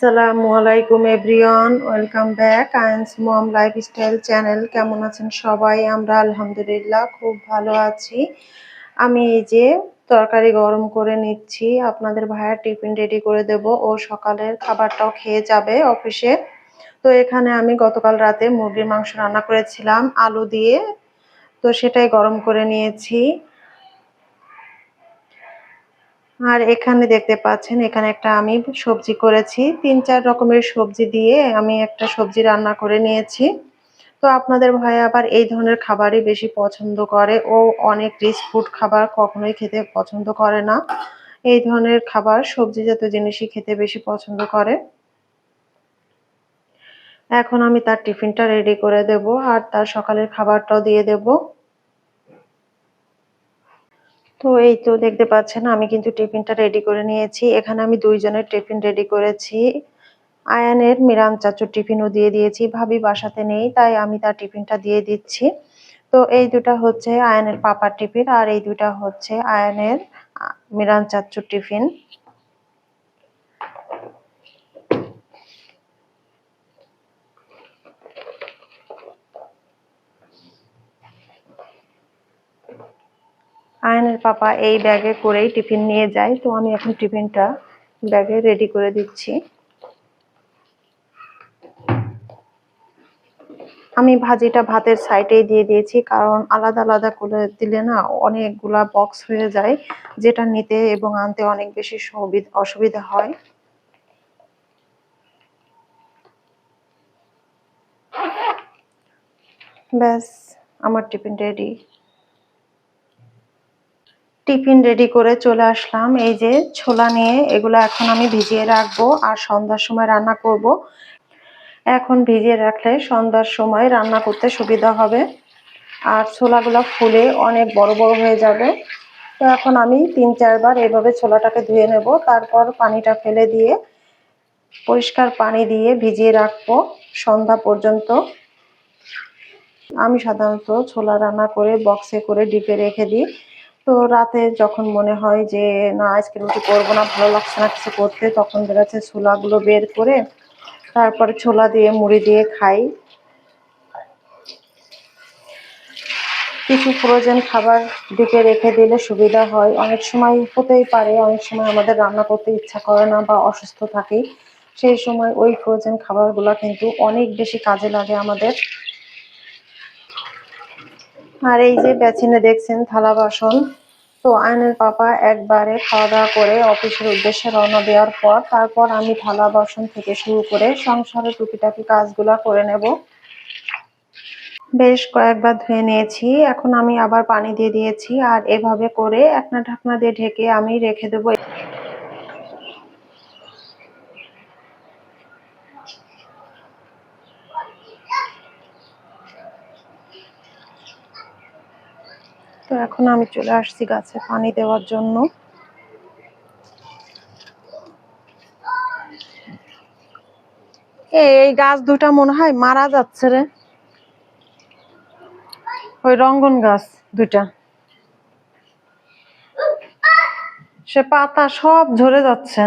আসসালামু আলাইকুম everyone, welcome back Ayan's mom lifestyle channel. কেমন আছেন সবাই? আমরা আলহামদুলিল্লাহ খুব ভালো আছি। আমি এই যে তরকারি গরম করে নিচ্ছি, আপনাদের ভাইয়ার টিফিন রেডি করে দেব, ও সকালের খাবারটাও খেয়ে যাবে অফিসে। তো এখানে আমি গতকাল রাতে মুরগির মাংস রান্না করেছিলাম আলু দিয়ে, তো সেটাই গরম করে নিয়েছি। আর এখানে দেখতে পাচ্ছেন, এখানে একটা আমি সবজি করেছি, ৩-৪ রকমের সবজি দিয়ে আমি একটা সবজি রান্না করে নিয়েছি। তো আপনাদের ভাই আবার এই ধরনের খাবারই বেশি পছন্দ করে, ও অনেক রিচ ফুড খাবার কখনোই খেতে পছন্দ করে না। এই ধরনের খাবার সবজি জাতীয় জিনিসই খেতে বেশি পছন্দ করে। এখন আমি তার টিফিনটা রেডি করে দেব আর তার সকালের খাবারটাও দিয়ে দেব। তো এই তো দেখতে পাচ্ছেন, আমি কিন্তু টিফিনটা রেডি করে নিয়েছি। এখানে আমি 2 জনের টিফিন রেডি করেছি। আয়ানের মিরান চাচুর টিফিনও দিয়ে দিয়েছি, ভাবি বাসাতে নেই তাই আমি তার টিফিনটা দিয়ে দিচ্ছি। তো এই দুটা হচ্ছে আয়ানের পাপার টিফিন আর এই দুটা হচ্ছে আয়ানের মিরান চাচুর টিফিন। আয়ানের পাপা এই ব্যাগে করেই টিফিন নিয়ে যায়, তো আমি এখন টিফিনটা ব্যাগে রেডি করে দিচ্ছি। আমি ভাজিটা ভাতের সাইডেই দিয়ে দিয়েছি, কারণ আলাদা আলাদা করে দিলে না অনেকগুলা বক্স হয়ে যায়, যেটা নিতে এবং আনতে অনেক বেশি অসুবিধা হয়। ব্যাস, আমার টিফিন রেডি। টিফিন রেডি করে চলে আসলাম এই যে ছোলা নিয়ে। এগুলো এখন আমি ভিজিয়ে রাখবো আর সন্ধ্যার সময় রান্না করব। এখন ভিজিয়ে রাখলে সন্ধ্যার সময় রান্না করতে সুবিধা হবে, আর ছোলাগুলো ফুলে অনেক বড় বড় হয়ে যাবে। তো এখন আমি 3-4 বার এভাবে ছোলাটাকে ধুয়ে নেব, তারপর পানিটা ফেলে দিয়ে পরিষ্কার পানি দিয়ে ভিজিয়ে রাখবো সন্ধ্যা পর্যন্ত। আমি সাধারণত ছোলা রান্না করে বক্সে করে ডিপে রেখে দিই। তো রাতে যখন মনে হয় যে না আজকে রুটি করবো না, ভালো লাগছে না কিছু করতে, তখন দেখা যাচ্ছে ছোলাগুলো বের করে তারপরে ছোলা দিয়ে মুড়ি দিয়ে খাই। কিছু ফ্রোজেন খাবার ডিপে রেখে দিলে সুবিধা হয়। অনেক সময় হতেই পারে অনেক সময় আমাদের রান্না করতে ইচ্ছা করে না বা অসুস্থ থাকি, সেই সময় ওই ফ্রোজেন খাবারগুলো কিন্তু অনেক বেশি কাজে লাগে আমাদের। আর এই যে বেসিনে দেখছেন থালা বাসন। তো আয়নের পাপা একবারে খাওয়া দাওয়া করে অফিসের উদ্দেশ্যে রওনা দেওয়ার পর তারপর আমি থালা বাসন থেকে শুরু করে সংসারের টুকিটাকি কাজগুলা করে নেব। বেশ কয়েকবার ধুয়ে নিয়েছি, এখন আমি আবার পানি দিয়ে দিয়েছি আর এভাবে করে একটা ঢাকনা দিয়ে ঢেকে আমি রেখে দেবো। তো এখন আমি চলে আসছি গাছে পানি দেওয়ার জন্য। এই গাছ দুটা মনে হয় মারা যাচ্ছে রে, ওই রঙ্গন গাছ দুটা, সে পাতা সব ঝরে যাচ্ছে।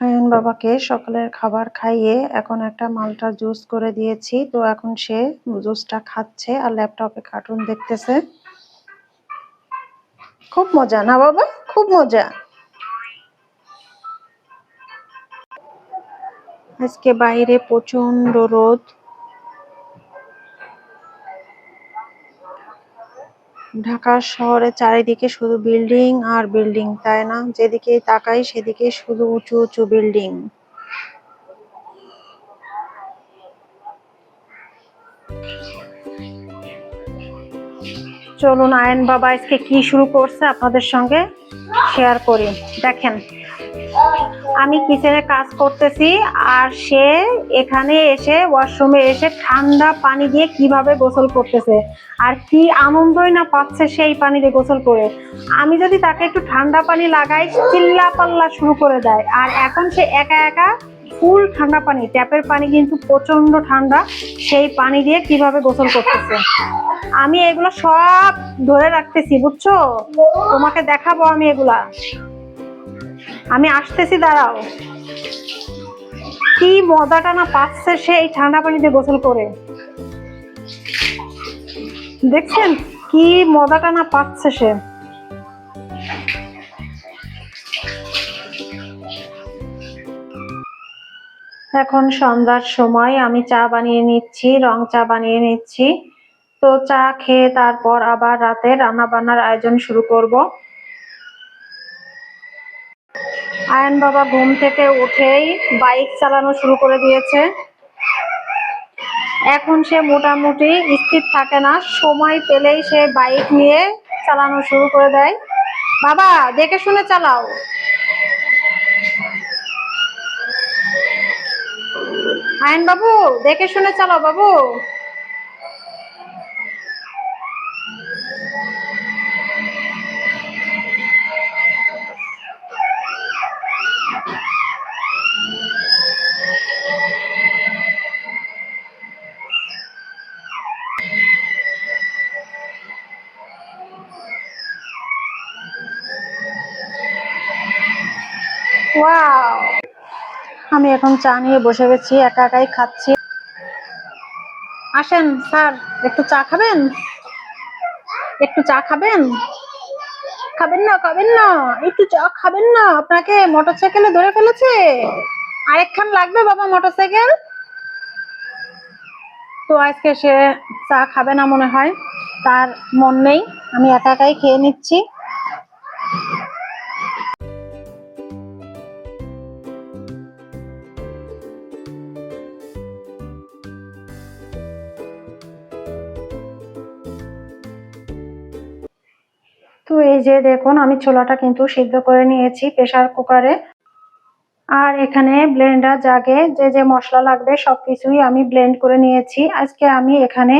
আয়ন বাবাকে সকালের খাবার খাইয়ে এখন একটা মালটা জুস করে দিয়েছি, তো এখন সে জুসটা খাচ্ছে আর ল্যাপটপে কার্টুন দেখতেছে। খুব মজা না বাবা, খুব মজা। আজকে বাইরে প্রচন্ড রোদ। ঢাকা শহরে চারিদিকে শুধু বিল্ডিং আর বিল্ডিং, তাই না? যেদিকে তাকাই সেদিকে শুধু উঁচু উঁচু বিল্ডিং। চলুন আয়ন বাবা আজকে কি শুরু করছে আপনাদের সঙ্গে শেয়ার করি। দেখেন, আমি কিচেনে কাজ করতেছি আর সে এখানে এসে ওয়াশরুমে এসে ঠান্ডা পানি দিয়ে কিভাবে গোসল করতেছে আর কি আনন্দই না পাচ্ছে সেই পানি দিয়ে গোসল করে। আমি যদি তাকে একটু ঠান্ডা পানি লাগাই চিল্লা পাল্লা শুরু করে দেয়, আর এখন সে একা একা ফুল ঠান্ডা পানি, ট্যাপের পানি কিন্তু প্রচন্ড ঠান্ডা, সেই পানি দিয়ে কিভাবে গোসল করতেছে। আমি এগুলো সব ধরে রাখতেছি, বুঝছো? তোমাকে দেখাবো আমি এগুলা। আমি আসতেছি, দাঁড়াও। কি মজাটা না পাচ্ছে সে এই ঠান্ডা পানিতে গোসল করে, দেখছেন কি মজাটা না পাচ্ছে সে। এখন সন্ধ্যার সময় আমি চা বানিয়ে নিচ্ছি, রং চা বানিয়ে নিচ্ছি। তো চা খেয়ে তারপর আবার রাতে রান্না বান্নার আয়োজন শুরু করব। আয়ন বাবা ঘুম থেকে উঠেই বাইক চালানো শুরু করে দিয়েছে। এখন সে মোটামুটি স্থির থাকে না, সময় পেলেই সে বাইক নিয়ে চালানো শুরু করে দেয়। বাবা দেখে শুনে চালাও। আয়ন বাবু দেখে শুনে চালাও বাবু। ওয়াও, আমি এখন চা নিয়ে বসে গেছি, একা একাই খাচ্ছি। আসেন স্যার, একটু চা খাবেন? একটু চা খাবেন? খাবেন না? খাবেন না? একটু চা খাবেন না? আপনাকে মোটরসাইকেলে ধরে ফেলেছে। আরেকখান লাগবে বাবা মোটরসাইকেল। তো আজকে সে চা খাবে না মনে হয়, তার মন নেই, আমি একা একাই খেয়ে নিচ্ছি। তো এই যে দেখুন, আমি ছোলাটা কিন্তু সিদ্ধ করে নিয়েছি প্রেসার কুকারে। আর এখানে ব্লেন্ডার জাগে যে যে মশলা লাগবে সবকিছুই আমি ব্লেন্ড করে নিয়েছি। আজকে আমি এখানে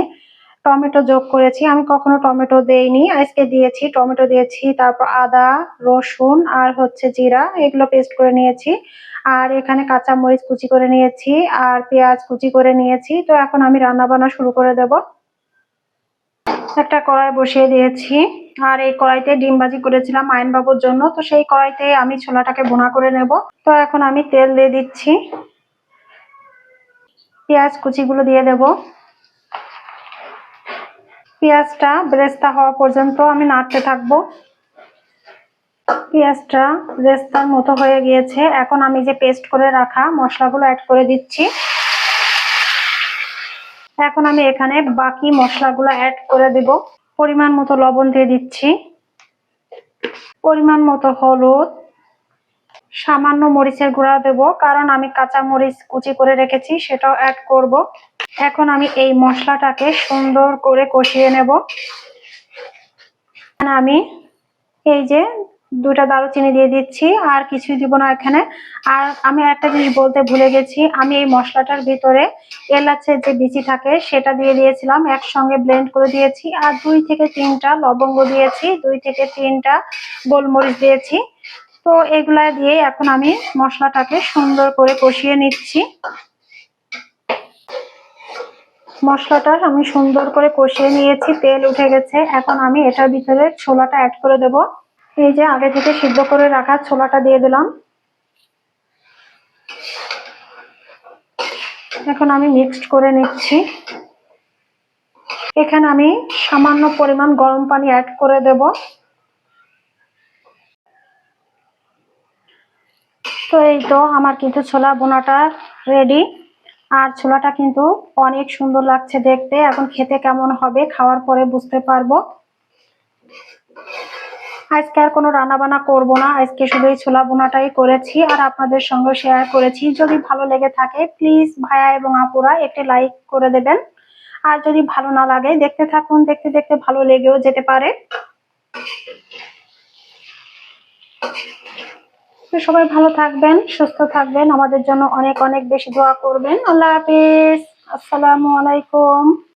টমেটো যোগ করেছি, আমি কখনো টমেটো দেইনি, আজকে দিয়েছি। টমেটো দিয়েছি, তারপর আদা, রসুন আর হচ্ছে জিরা, এগুলো পেস্ট করে নিয়েছি। আর এখানে কাঁচা মরিচ কুচি করে নিয়েছি, আর পেঁয়াজ কুচি করে নিয়েছি। তো এখন আমি রান্না বান্না শুরু করে দেব। একটা কড়াই বসিয়ে দিয়েছি, আর এই কড়াইতে ডিম ভাজি করেছিলাম আয়ন বাবুর জন্য, তো সেই কড়াইতে আমি ছোলাটাকে ভুনা করে নেব। তো এখন আমি তেল দিয়ে দিচ্ছি, পেঁয়াজ কুচিগুলো দিয়ে দেব। পেঁয়াজটা বেরেস্তা হওয়া পর্যন্ত আমি নাড়তে থাকবো। পেঁয়াজটা বেরেস্তার মতো হয়ে গিয়েছে, এখন আমি যে পেস্ট করে রাখা মশলাগুলো অ্যাড করে দিচ্ছি। এখন আমি এখানে বাকি মশলাগুলো অ্যাড করে দেব। পরিমাণ মতো লবণ দিয়ে দিচ্ছি, পরিমাণ মতো হলুদ, সামান্য মরিচের গুঁড়া দেব, কারণ আমি কাঁচা মরিচ কুচি করে রেখেছি, সেটাও অ্যাড করব। এখন আমি এই মশলাটাকে সুন্দর করে কষিয়ে নেব। আমি এই যে দুটা দারুচিনি দিয়ে দিচ্ছি, আর কিছুই দিব না এখানে। আর আমি একটা জিনিস বলতে ভুলে গেছি, আমি এই মশলাটার ভিতরে এলাচের যে বিচি থাকে সেটা দিয়ে দিয়েছিলাম, একসঙ্গে ব্লেন্ড করে দিয়েছি। আর 2 থেকে 3টা লবঙ্গ দিয়েছি, 2 থেকে 3টা গোলমরিচ দিয়েছি। তো এগুলা দিয়ে এখন আমি মশলাটাকে সুন্দর করে কষিয়ে নিচ্ছি। মশলাটা আমি সুন্দর করে কষিয়ে নিয়েছি, তেল উঠে গেছে। এখন আমি এটার ভিতরে ছোলাটা অ্যাড করে দেব। এই যে আগে থেকে সিদ্ধ করে রাখা ছোলাটা দিয়ে দিলাম। এখন আমি মিক্সড করে নিচ্ছি। এখানে আমি সামান্য পরিমাণ গরম পানি অ্যাড করে দেব। তো এই তো আমার কিন্তু ছোলা বোনাটা রেডি। আর ছোলাটা কিন্তু অনেক সুন্দর লাগছে দেখতে। এখন খেতে কেমন হবে খাওয়ার পরে বুঝতে পারবো। আজকে আর কোনো রান্না বান্না করবো না, আজকে শুধু এই ছোলা বোনাটাই করেছি আর আপনাদের সঙ্গে শেয়ার করেছি। যদি ভালো লেগে থাকে প্লিজ ভাইয়া এবং আপুরা একটি লাইক করে দেবেন। আর যদি ভালো না লাগে দেখতে থাকুন, দেখতে দেখতে ভালো লেগেও যেতে পারে। তো সবাই ভালো থাকবেন, সুস্থ থাকবেন, আমাদের জন্য অনেক অনেক বেশি দোয়া করবেন। আল্লাহ হাফেজ, আসসালামু আলাইকুম।